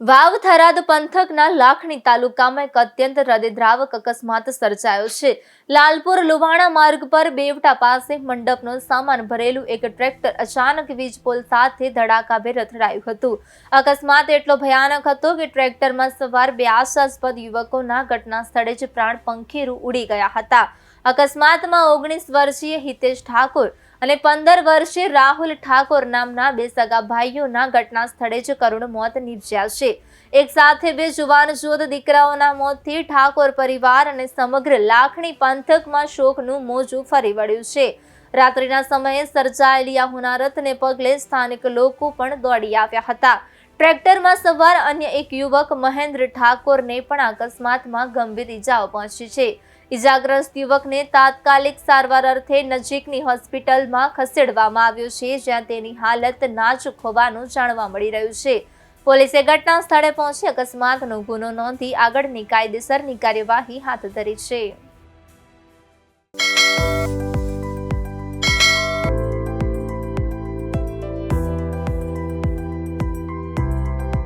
વાવ થરાદ પંથકના લાખણી તાલુકામાં એક અત્યંત હૃદયદ્રાવક અકસ્માત સર્જાયો છે. લાલપુર લુવાણા માર્ગ પર બેવટા પાસે મંડપનો સામાન ભરેલું એક ટ્રેક્ટર અચાનક વીજપોલ સાથે ધડાકાભેર અથડાયું હતું. અકસ્માત એટલો ભયાનક હતો કે ટ્રેક્ટરમાં સવાર બે આશાસ્પદ યુવકોના ઘટના સ્થળે જ પ્રાણ પંખીરું ઉડી ગયા હતા. અકસ્માતમાં 19 વર્ષીય હિતેશ ઠાકોર અને 15 વર્ષીય રાહુલ ઠાકોર નામના બે સગા ભાઈઓના ઘટના સ્થળે જ કરુણ મોત નીપજ્યા છે. એક સાથે બે જુવાન જોધ દીકરાઓના મોતથી ઠાકોર પરિવાર અને સમગ્ર લાખણી પંથકમાં શોકનું મોજું ફરી વળ્યું છે. રાત્રિના સમયે સર્જાયેલી આ હોનારતને પગલે સ્થાનિક લોકો પણ દોડી આવ્યા હતા. ટ્રેક્ટરમાં સવાર અન્ય એક યુવક મહેન્દ્ર ઠાકોરને પણ અકસ્માતમાં ગંભીર ઈજાઓ પહોંચી છે. ઈજાગ્રસ્ત યુવકને તાત્કાલિક સારવાર અર્થે નજીકની હોસ્પિટલમાં ખસેડવામાં આવ્યો છે, જ્યાં તેની હાલત નાજુક હોવાનું જાણવા મળી રહ્યું છે. પોલીસે ઘટના સ્થળે પહોંચી અકસ્માતનો ગુનો નોંધી આગળની કાયદેસરની કાર્યવાહી હાથ ધરી છે.